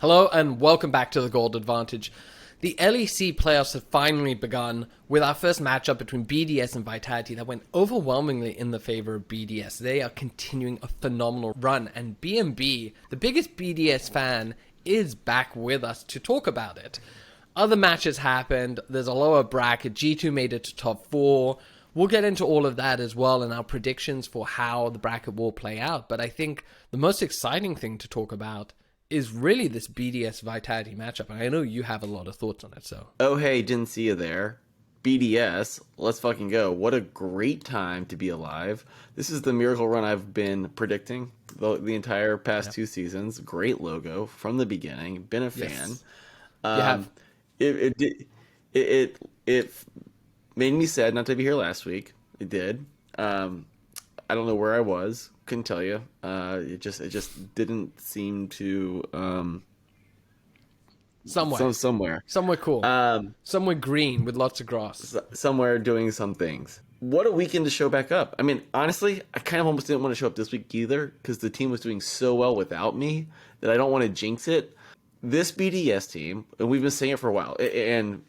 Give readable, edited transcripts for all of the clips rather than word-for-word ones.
Hello and welcome back to the Gold Advantage. The LEC playoffs have finally begun with our first matchup between BDS and Vitality that went overwhelmingly in the favor of BDS. They are continuing a phenomenal run, and BNB, the biggest BDS fan, is back with us to talk about it. Other matches happened. There's a lower bracket. G2 made it to top 4. We'll get into all of that as well and our predictions for how the bracket will play out. But I think the most exciting thing to talk about is really this BDS Vitality matchup. And I know you have a lot of thoughts on it, so. Oh, hey, didn't see you there. BDS, let's fucking go. What a great time to be alive. This is the miracle run I've been predicting the entire past 2 seasons. Great logo from the beginning. Been a fan. Yes. It made me sad not to be here last week. It did. I don't know where I was. Couldn't tell you. It just didn't seem to. Somewhere cool. Somewhere green with lots of grass. Somewhere doing some things. What a weekend to show back up. I mean, honestly, I kind of almost didn't want to show up this week either because the team was doing so well without me that I don't want to jinx it. This BDS team, and we've been saying it for a while, and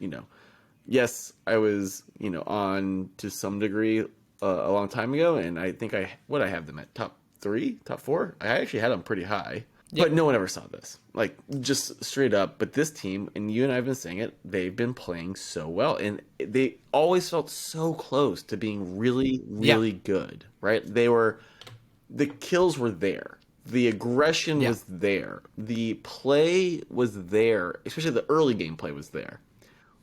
yes, I was on to some degree a long time ago, and I think I have them at top 3, top 4. I actually had them pretty high. But no one ever saw this. Like, just straight up. But this team, and you and I have been saying it, they've been playing so well. And they always felt so close to being really, really good, right? The kills were there. The aggression was there. The play was there. Especially the early game play was there.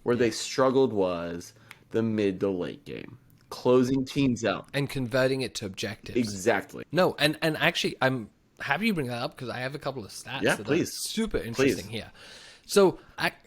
Where they struggled was the mid to late game. Closing teams out. And converting it to objectives. Exactly. No, and actually, I'm happy you bring that up because I have a couple of stats that are super interesting here. So,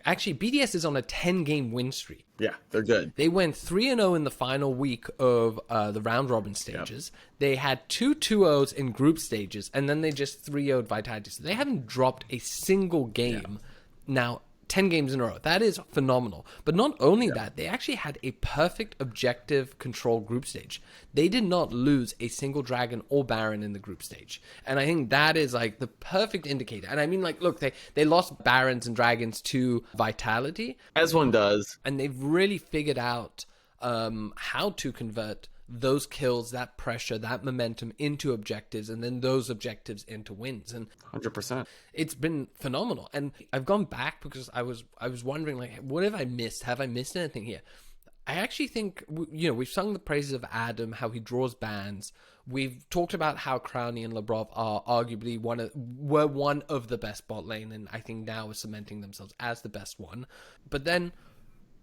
actually, BDS is on a 10-game win streak. Yeah, they're good. They went 3-0 in the final week of the round-robin stages. Yep. They had 2 2-0s in group stages, and then they just 3-0'd Vitality. So they haven't dropped a single game now. 10 games in a row. That is phenomenal. But not only that, they actually had a perfect objective control group stage. They did not lose a single dragon or baron in the group stage. And I think that is like the perfect indicator. And I mean, like, look, they lost barons and dragons to Vitality. As one does. And they've really figured out how to convert those kills, that pressure, that momentum into objectives, and then those objectives into wins. And 100%. It's been phenomenal. And I've gone back because I was wondering, like, what have I missed? Have I missed anything here? I actually think, we've sung the praises of Adam, how he draws bans. We've talked about how Crowny and Labrov are arguably were one of the best bot lane, and I think now is cementing themselves as the best one. But then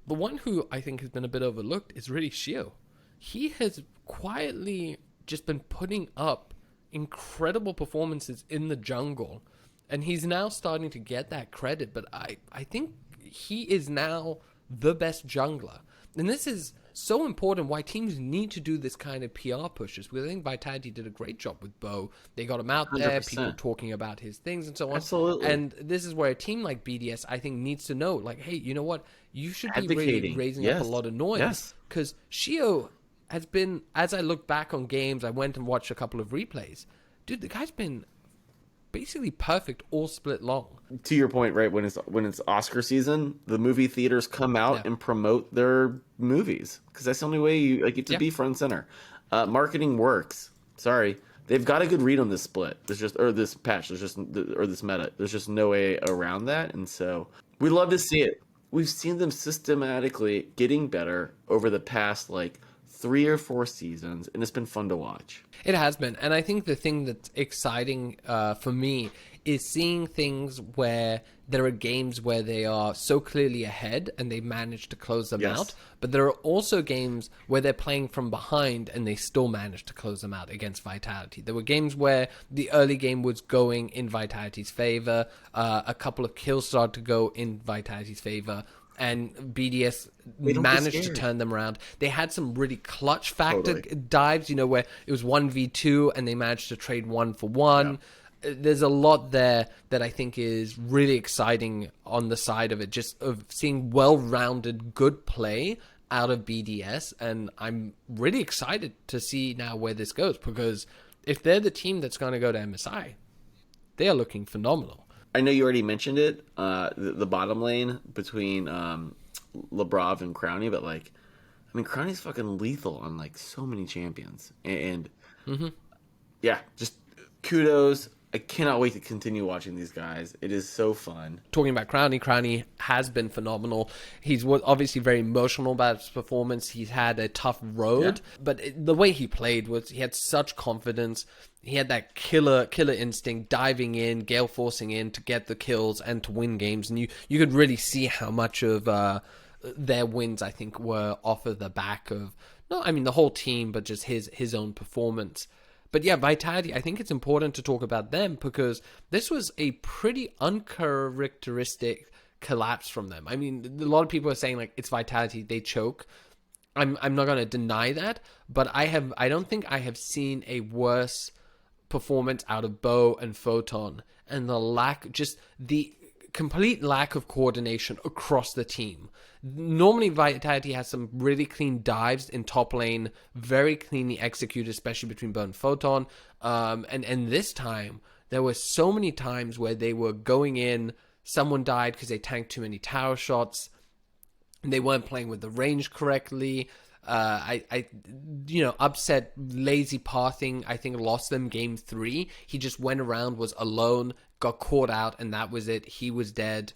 the one who I think has been a bit overlooked is really Sheo. He has quietly just been putting up incredible performances in the jungle. And he's now starting to get that credit. But I think he is now the best jungler. And this is so important why teams need to do this kind of PR pushes. Because I think Vitality did a great job with Bo. They got him out there, 100%. People talking about his things and so on. Absolutely. And this is where a team like BDS, I think, needs to know, like, hey, you know what? You should be really raising up a lot of noise. Because Sheo has been, as I look back on games, I went and watched a couple of replays. Dude, the guy's been basically perfect all split long. To your point, right, when it's Oscar season, the movie theaters come out and promote their movies because that's the only way you get to be front and center. Marketing works. Sorry, they've got a good read on this split. There's just this patch. There's just this meta. There's just no way around that, and so we love to see it. We've seen them systematically getting better over the past 3 or 4 seasons, and it's been fun to watch. It has been, and I think the thing that's exciting for me is seeing things where there are games where they are so clearly ahead and they manage to close them out, but there are also games where they're playing from behind and they still manage to close them out against Vitality. There were games where the early game was going in Vitality's favor, a couple of kills started to go in Vitality's favor, and BDS managed to turn them around. They had some really clutch factor dives, where it was 1v2 and they managed to trade 1 for 1. There's a lot there that I think is really exciting on the side of it, just of seeing well-rounded, good play out of BDS. And I'm really excited to see now where this goes, because if they're the team that's going to go to MSI, they are looking phenomenal. I know you already mentioned it, the bottom lane between Labrov and Crownie, but like, I mean, Crownie's fucking lethal on like so many champions, and yeah, just kudos. I cannot wait to continue watching these guys. It is so fun. Talking about Crownie has been phenomenal. He's obviously very emotional about his performance. He's had a tough road, but the way he played was he had such confidence. He had that killer instinct, diving in, gale forcing in to get the kills and to win games. And you could really see how much of their wins, I think, were off of the back of, the whole team, but just his own performance. But yeah, Vitality, I think it's important to talk about them because this was a pretty uncharacteristic collapse from them. I mean, a lot of people are saying like it's Vitality, they choke. I'm not going to deny that, but I don't think I have seen a worse performance out of Bo and Photon, and the complete lack of coordination across the team. Normally, Vitality has some really clean dives in top lane, very cleanly executed, especially between Bo and Photon. And this time, there were so many times where they were going in, someone died because they tanked too many tower shots, and they weren't playing with the range correctly. Upset lazy pathing, I think lost them game 3. He just went around, was alone, got caught out, and that was it. He was dead.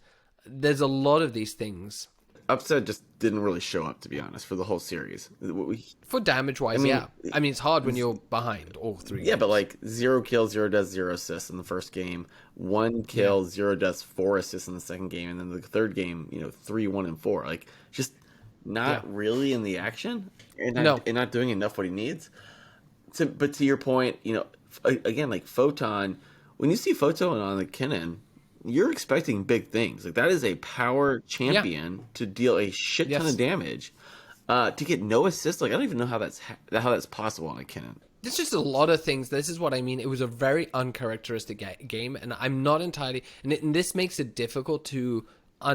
There's a lot of these things. Upset just didn't really show up, to be honest, for the whole series. For damage-wise, yeah. I mean, it's hard when you're behind all 3 Yeah, games. but like 0 kills, 0 deaths, 0 assists in the first game. 1 kill, 0 deaths, 4 assists in the second game. And then the third game, 3, 1, and 4. Like, just not really in the action. And not doing enough what he needs. But to your point, again, like Photon, when you see Photon on the Kennen, you're expecting big things. Like that is a power champion to deal a shit ton of damage. To get no assist, like I don't even know how that's possible on a Kennen. There's just a lot of things. This is what I mean. It was a very uncharacteristic game, and I'm not entirely. And this makes it difficult to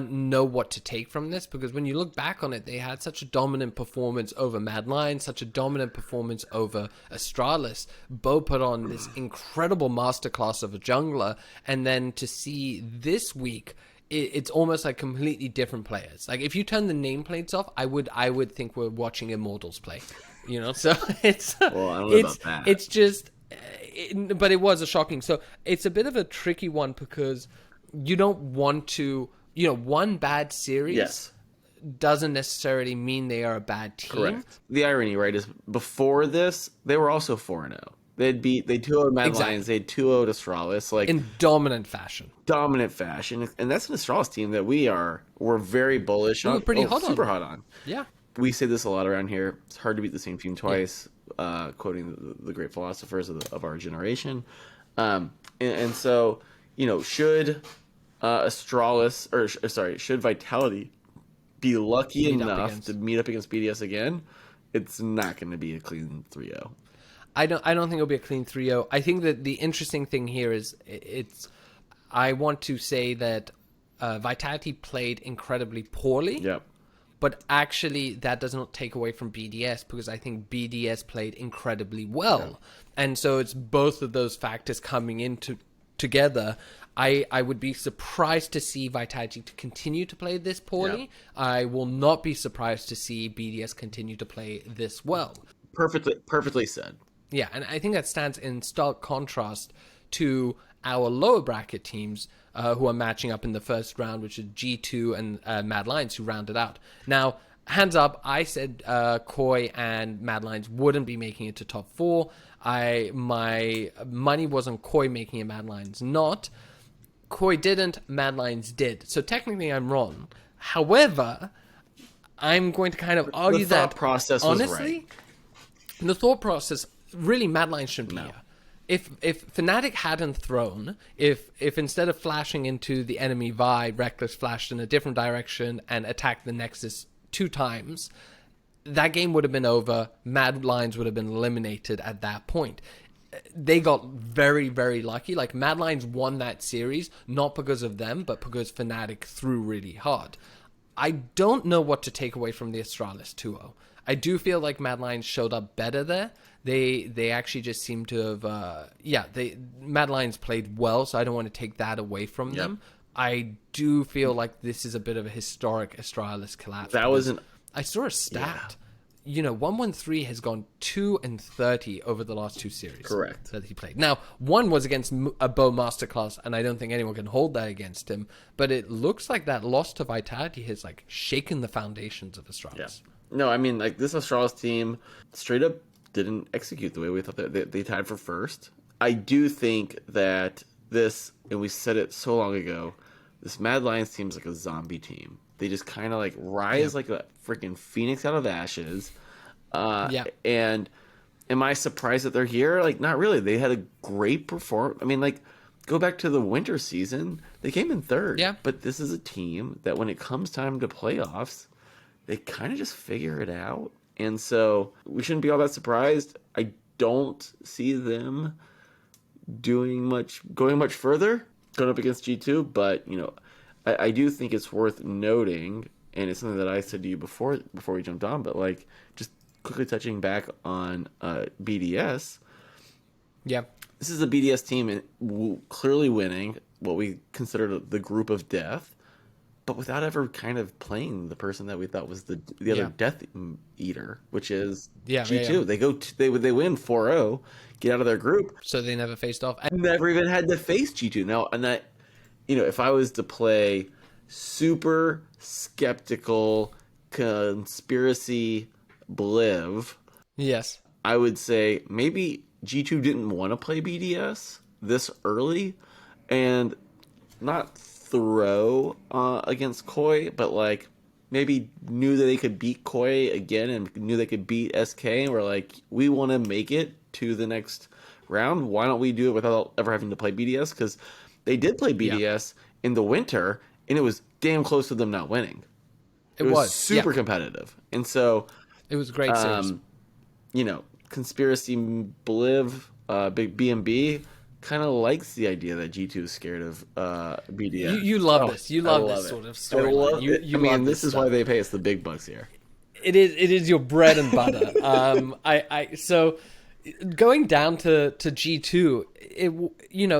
know what to take from this, because when you look back on it, they had such a dominant performance over Mad Lion, such a dominant performance over Astralis. Bo put on this incredible masterclass of a jungler, and then to see this week, it's almost like completely different players. Like if you turn the nameplates off, I would think we're watching Immortals play. So it's well, I don't know about that. It's just, but it was a shocking. So it's a bit of a tricky one because you don't want to. One bad series doesn't necessarily mean they are a bad team. Correct. The irony, right, is before this, they were also 4-0. They 2-0'd Mad Lions, they 2-0'd Astralis. Like, in dominant fashion. And that's an Astralis team that we're very bullish on. Pretty hot super hot on. Yeah. We say this a lot around here. It's hard to beat the same team twice, quoting the great philosophers of our generation. And so, should... should Vitality be lucky enough to meet up against BDS again, it's not going to be a clean 3-0. I don't think it'll be a clean 3-0. I think that the interesting thing here is I want to say that Vitality played incredibly poorly. Yep. But actually, that does not take away from BDS, because I think BDS played incredibly well. Yeah. And so it's both of those factors coming into together. I would be surprised to see Vitality to continue to play this poorly. Yeah. I will not be surprised to see BDS continue to play this well. Perfectly said. Yeah, and I think that stands in stark contrast to our lower bracket teams who are matching up in the first round, which is G2 and Mad Lions, who rounded out. Now, hands up, I said Koi and Mad Lions wouldn't be making it to top 4. My money was on Koi making it, Mad Lions not. Koi didn't, Mad Lions did. So technically I'm wrong. However, I'm going to kind of argue that... The thought process was right. The thought process, really, Mad Lions shouldn't be here. If Fnatic hadn't thrown, if instead of flashing into the enemy Vi, Rekkles flashed in a different direction and attacked the Nexus 2 times, that game would have been over. Mad Lions would have been eliminated at that point. They got very, very lucky. Like, Mad Lions won that series, not because of them, but because Fnatic threw really hard. I don't know what to take away from the Astralis 2-0. I do feel like Mad Lions showed up better there. They actually just seem to have Mad Lions played well, so I don't want to take that away from them. I do feel like this is a bit of a historic Astralis collapse. I saw a stat. 113 has gone 2-30 over the last 2 series. Correct. That he played. Now, one was against a Bo Masterclass, and I don't think anyone can hold that against him. But it looks like that loss to Vitality has like shaken the foundations of Astralis. Yeah. No, I mean, like, this Astralis team straight up didn't execute the way we thought that they tied for first. I do think that this, and we said it so long ago, this Mad Lions team is like a zombie team. They just kind of like rise like a freaking phoenix out of ashes. And am I surprised that they're here? Like, not really. They had a great performance. I mean, like, go back to the winter season. They came in third. Yeah. But this is a team that when it comes time to playoffs, they kind of just figure it out. And so we shouldn't be all that surprised. I don't see them going much further going up against G2, but I do think it's worth noting, and it's something that I said to you before we jumped on, but like just quickly touching back on BDS. Yeah, this is a BDS team clearly winning what we considered the group of death, but without ever kind of playing the person that we thought was the other Death Eater, which is G2. They win 4-0, get out of their group, so they never faced off. Never even had to face G2 now, and that. If I was to play super skeptical conspiracy Bliv, yes, I would say maybe G2 didn't want to play BDS this early and not throw against Koi, but like maybe knew that they could beat Koi again and knew they could beat SK and were like, we want to make it to the next round. Why don't we do it without ever having to play BDS? Because they did play BDS in the winter, and it was damn close to them not winning. It was super competitive. And so it was a great series. Conspiracy Bliv, big BMB, kind of likes the idea that G2 is scared of BDS. You love this. You love this sort of story. This is why they pay us the big bucks here. It is your bread and butter. So going down to G2,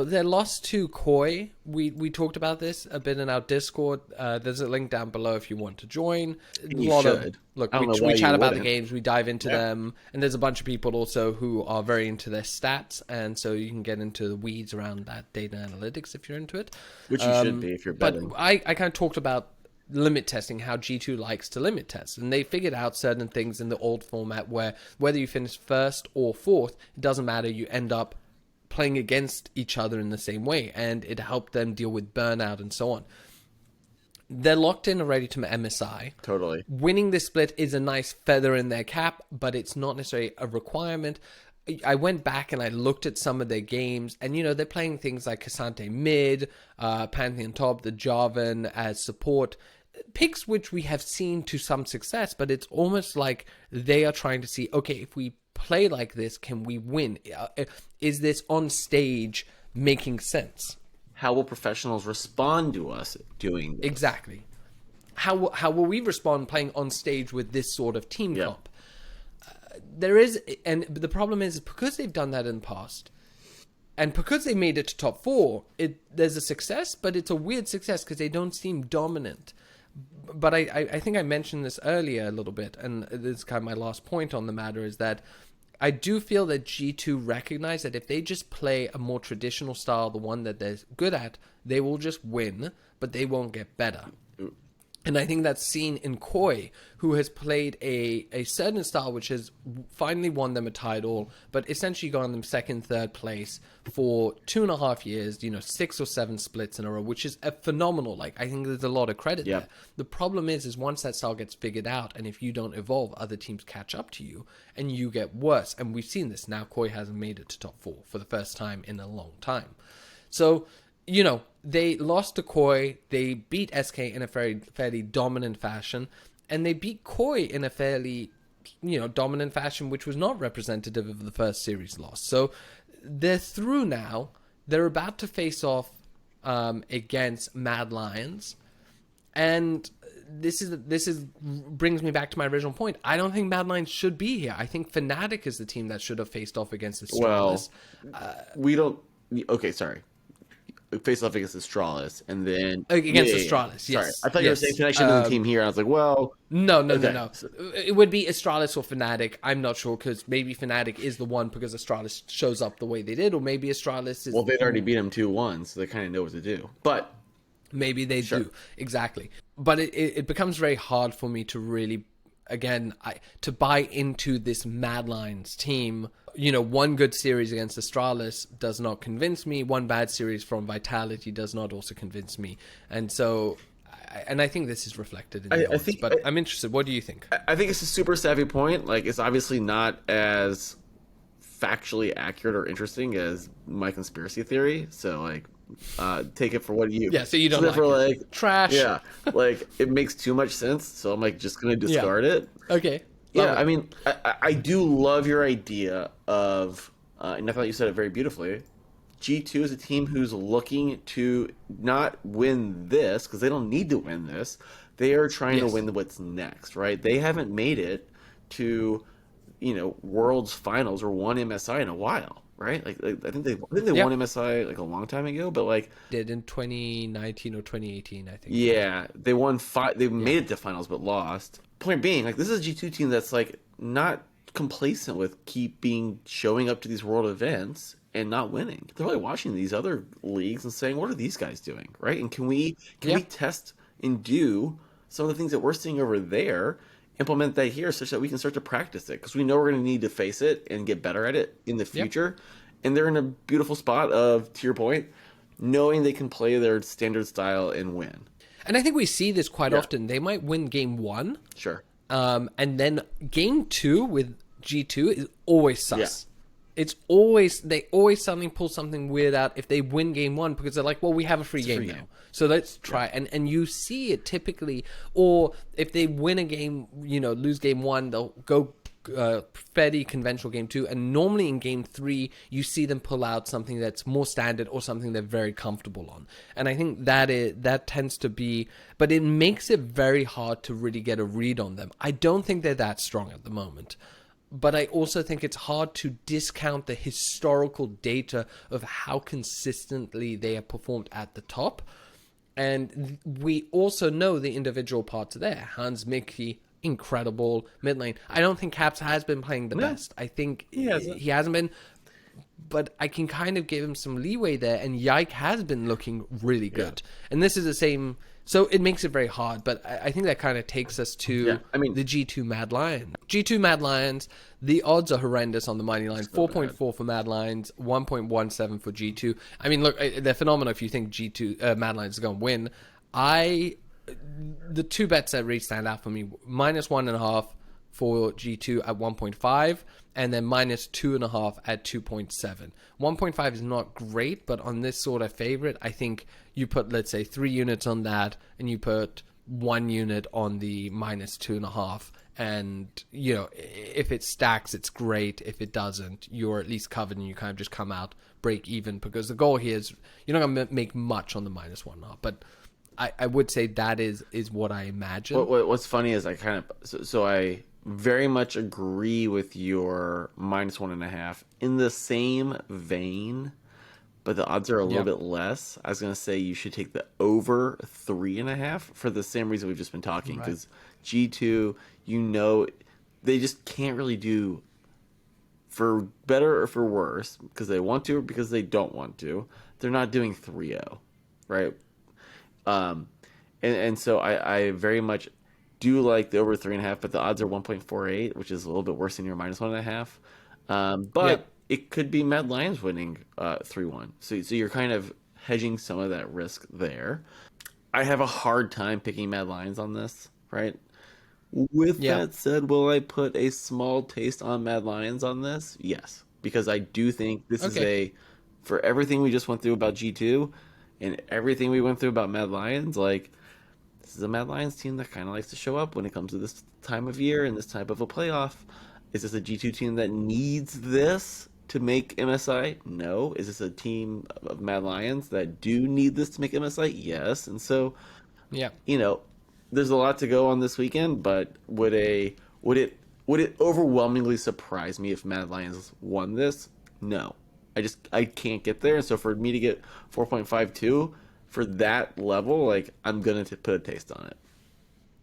their loss to Koi, we talked about this a bit in our Discord. There's a link down below if you want to join. We chat about the games, we dive into them, and there's a bunch of people also who are very into their stats, and so you can get into the weeds around that data analytics if you're into it. Which you should be if you're betting. But I kind of talked about limit testing, how G2 likes to limit test, and they figured out certain things in the old format where whether you finish first or fourth, it doesn't matter, you end up playing against each other in the same way, and it helped them deal with burnout and so on. They're locked in already to MSI. Totally. Winning this split is a nice feather in their cap, but it's not necessarily a requirement. I went back and I looked at some of their games, and they're playing things like Cassante mid, Pantheon top, the Jarvan as support, picks which we have seen to some success, but it's almost like they are trying to see, okay, if we play like this, can we win? Is this on stage making sense? How will professionals respond to us doing this? Exactly. How will we respond playing on stage with this sort of team comp? There is, and the problem is because they've done that in the past, and because they made it to top 4, there's a success, but it's a weird success because they don't seem dominant. But I think I mentioned this earlier a little bit, and this is kind of my last point on the matter, is that I do feel that G2 recognize that if they just play a more traditional style, the one that they're good at, they will just win, but they won't get better. And I think that's seen in Koi, who has played a certain style which has finally won them a title, but essentially gone them second, third place for 2.5 years, 6 or 7 splits in a row, which is a phenomenal. Like, I think there's a lot of credit there. The problem is once that style gets figured out, and if you don't evolve, other teams catch up to you, and you get worse. And we've seen this. Now Koi hasn't made it to top 4 for the first time in a long time. So, they lost to Koi, they beat SK in a fairly dominant fashion, and they beat Koi in a fairly, dominant fashion, which was not representative of the first series loss. So they're through now. They're about to face off against Mad Lions, and this is brings me back to my original point. I don't think Mad Lions should be here. I think Fnatic is the team that should have faced off against Astralis. We don't. Okay, sorry. Face off against Astralis, and then Against Astralis, yes. Sorry, I thought you were saying Fnatic should be the team here. I was like, well, No. okay. It would be Astralis or Fnatic. I'm not sure, because maybe Fnatic is the one because Astralis shows up the way they did, or maybe Astralis is... Well, they'd already beat him 2-1, so they kind of know what to do. But maybe they do. Exactly. But it becomes very hard for me to really, again, to buy into this Mad Lions team. One good series against Astralis does not convince me. One bad series from Vitality does not also convince me. And so, I think this is reflected in the odds. But I'm interested. What do you think? I think it's a super savvy point. Like, it's obviously not as factually accurate or interesting as my conspiracy theory. So, like, take it for what you... Yeah, so you don't like it. Trash. Yeah, like, it makes too much sense. So I'm, like, just going to discard it. Okay. Yeah, I mean, I do love your idea of, and I thought you said it very beautifully, G2 is a team who's looking to not win this, because they don't need to win this. They are trying to win what's next, right? They haven't made it to, Worlds Finals or won MSI in a while, right? Like I think they won MSI like a long time ago, but like... Did in 2019 or 2018, I think. Yeah, they won They made it to finals, but lost. Point being, like, this is a G2 team that's like not complacent with showing up to these world events and not winning. They're really watching these other leagues and saying, what are these guys doing, right? And can we test and do some of the things that we're seeing over there, implement that here such that we can start to practice it, because we know we're going to need to face it and get better at it in the future. And they're in a beautiful spot of, to your point, knowing they can play their standard style and win. And I think we see this quite often. They might win game 1. Sure. And then game 2 with G2 is always sus. Yeah. It's always... They always suddenly pull something weird out if they win game 1, because they're like, well, we have a free game now. So let's try. And you see it typically... Or if they win a game, lose game 1, they'll go... fairly conventional game 2, and normally in game 3 you see them pull out something that's more standard or something they're very comfortable on. And I think that tends to be, but it makes it very hard to really get a read on them. I don't think they're that strong at the moment, but I also think it's hard to discount the historical data of how consistently they have performed at the top. And we also know the individual parts there. Hans Mickey, incredible mid lane. I don't think Caps has been playing the best. I think he hasn't been, but I can kind of give him some leeway there. And Yike has been looking really good. And this is the same, so it makes it very hard. But I think that kind of takes us to the G2 Mad Lions. G2 Mad Lions, the odds are horrendous on the money line. 4.4 for Mad Lions, 1.17 for G2. I mean, look, they're phenomenal if you think G2 Mad Lions is going to win. The two bets that really stand out for me, -1.5 for G2 at 1.5, and then -2.5 at 2.7. 1.5 is not great, but on this sort of favorite, I think you put, let's say, 3 units on that, and you put 1 unit on the -2.5, and if it stacks, it's great. If it doesn't, you're at least covered, and you kind of just come out break even, because the goal here is you're not going to make much on the -1.5, but I would say that is what I imagine. What's funny is I kind of... So I very much agree with your -1.5 in the same vein, but the odds are a little bit less. I was going to say you should take the over 3.5 for the same reason we've just been talking, because G2, they just can't really do, for better or for worse, because they want to or because they don't want to, they're not doing 3-0, right? And so I very much do like the over 3.5, but the odds are 1.48, which is a little bit worse than your -1.5. But it could be Mad Lions winning 3-1. So you're kind of hedging some of that risk there. I have a hard time picking Mad Lions on this, right? With that said, will I put a small taste on Mad Lions on this? Yes, because I do think this is for everything we just went through about G2 and everything we went through about Mad Lions, like, this is a Mad Lions team that kind of likes to show up when it comes to this time of year and this type of a playoff. Is this a G2 team that needs this to make MSI? No. Is this a team of Mad Lions that do need this to make MSI? Yes. And so, there's a lot to go on this weekend, but would it overwhelmingly surprise me if Mad Lions won this? No. I can't get there. And so for me to get 4.52 for that level, like, I'm going to put a taste on it.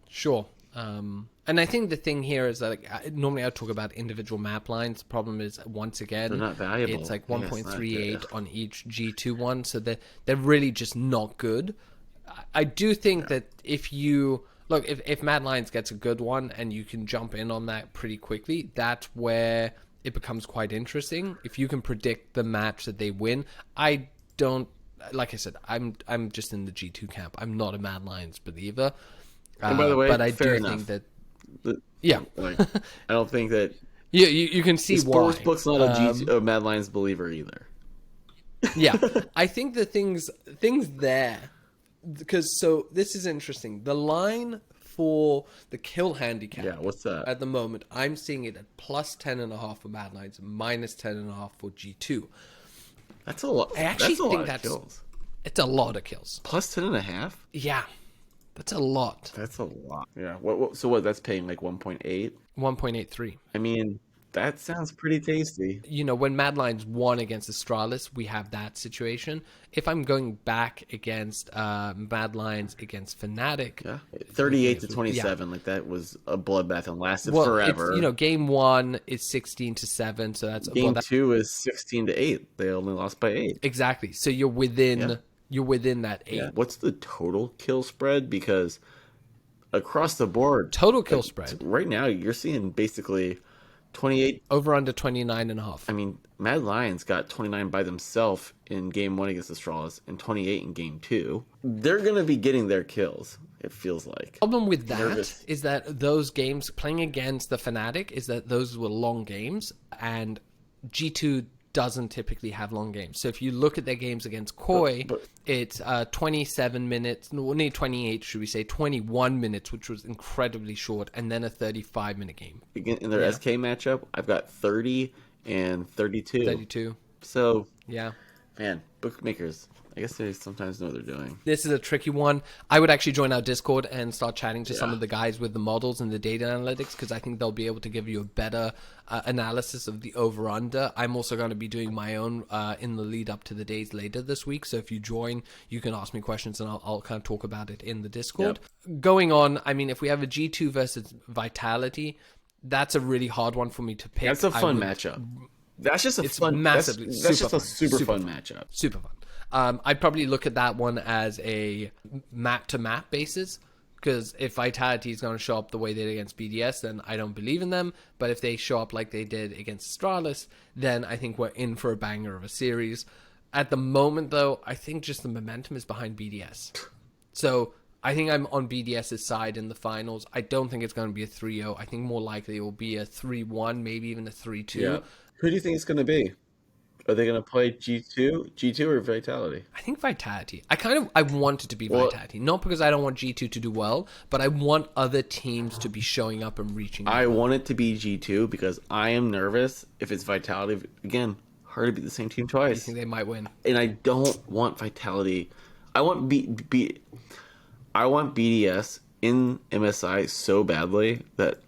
Sure. And I think the thing here is that, like, normally I talk about individual map lines. The problem is, once again, They're not valuable. it's like Yeah, 1.38 on each G2 one, so they're really just not good. I do think that if you look, if Mad Lions gets a good one and you can jump in on that pretty quickly, that's where it becomes quite interesting. If you can predict the match that they win, I don't, like I said, I'm just in the G2 camp. I'm not a Mad Lions believer. And by the way, but I fair do enough. think that like, I don't think that you can see why. Sportsbook's not a Mad Lions believer either. Yeah, I think the things there, because so this is interesting. The line for the kill handicap. Yeah, what's that? At the moment, I'm seeing it at plus 10.5 for Mad Lions, minus 10.5 for G2. That's a lot. I actually think that's kills. It's a lot of kills. Plus 10.5? Yeah, that's a lot. That's a lot. Yeah. So that's paying like 1.8? 1.83. I mean, that sounds pretty tasty. You know, when Mad Lions won against Astralis, we have that situation. If I'm going back against Mad Lions against Fnatic, 38 to 27, like that was a bloodbath and lasted forever. You know, game 1 is 16 to 7, so that's game 2 is 16 to 8. They only lost by 8. Exactly. So you're within that 8. Yeah. What's the total kill spread? Because across the board, total kill spread right now, you're seeing basically 28 over under 29.5. I mean, Mad Lions got 29 by themselves in game 1 against Astralis and 28 in game 2. They're going to be getting their kills, it feels like. The problem with that is that those games playing against the Fnatic is that those were long games, and G2 doesn't typically have long games. So if you look at their games against Koi, it's 27 minutes, nearly 28, should we say, 21 minutes, which was incredibly short, and then a 35-minute game. In their SK matchup, I've got 30 and 32. 32. So, yeah. Man, bookmakers, I guess they sometimes know what they're doing. This is a tricky one. I would actually join our Discord and start chatting to some of the guys with the models and the data analytics, because I think they'll be able to give you a better analysis of the over-under. I'm also going to be doing my own in the lead up to the days later this week. So if you join, you can ask me questions and I'll kind of talk about it in the Discord. Yep. Going on, I mean, if we have a G2 versus Vitality, that's a really hard one for me to pick. That's a fun matchup. That's just a fun, massively, that's just a super fun matchup. Super fun. I'd probably look at that one as a map-to-map basis, because if Vitality is going to show up the way they did against BDS, then I don't believe in them. But if they show up like they did against Astralis, then I think we're in for a banger of a series. At the moment, though, I think just the momentum is behind BDS. So I think I'm on BDS's side in the finals. I don't think it's going to be a 3-0. I think more likely it will be a 3-1, maybe even a 3-2. Yeah. Who do you think it's going to be? Are they going to play G2 or Vitality? I think Vitality. I want it to be Vitality. Not because I don't want G2 to do well, but I want other teams to be showing up and reaching. I want it to be G2 because I am nervous if it's Vitality. Again, hard to beat the same team twice. You think they might win? And I don't want Vitality. I want I want BDS in MSI so badly that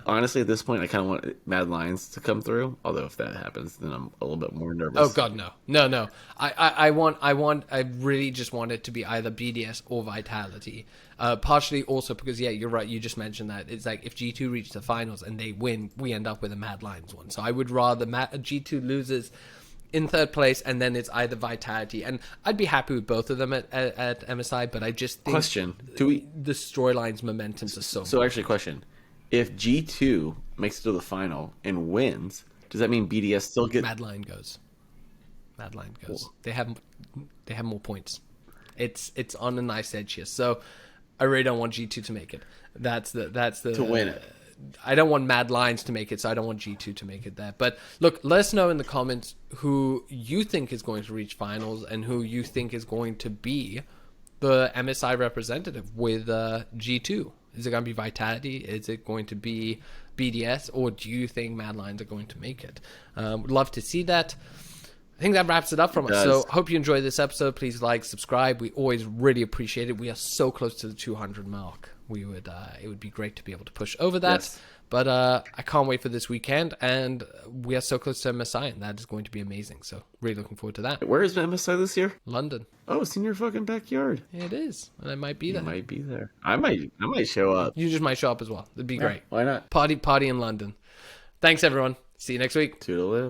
honestly at this point I kind of want Mad Lions to come through. Although if that happens, then I'm a little bit more nervous. Oh God, no. I really just want it to be either BDS or Vitality. Partially also because you're right. You just mentioned that it's like if G2 reach the finals and they win, we end up with a Mad Lions one. So I would rather G2 loses in third place, and then it's either Vitality, and I'd be happy with both of them at MSI. But I just think the storyline's momentums are so. Actually, question: if G2 makes it to the final and wins, does that mean BDS still gets? Mad Lion goes. They have more points. It's on a nice edge here, so I really don't want G2 to make it. That's the to win it. I don't want Mad Lions to make it, so I don't want G2 to make it there. But look, let us know in the comments who you think is going to reach finals and who you think is going to be the MSI representative with G2. Is it going to be Vitality? Is it going to be BDS? Or do you think Mad Lions are going to make it? Would love to see that. I think that wraps it up from It us. does. So hope you enjoyed this episode. Please like, subscribe. We always really appreciate it. We are so close to the 200 mark. It would be great to be able to push over that. Yes. But I can't wait for this weekend, and we are so close to MSI, and that is going to be amazing. So really looking forward to that. Where is MSI this year? London. Oh, it's in your fucking backyard. It is, and I might be You there. might be there. I might show up. You just might show up as well. It'd be great. Why not? Party in London. Thanks, everyone. See you next week. Toodaloo.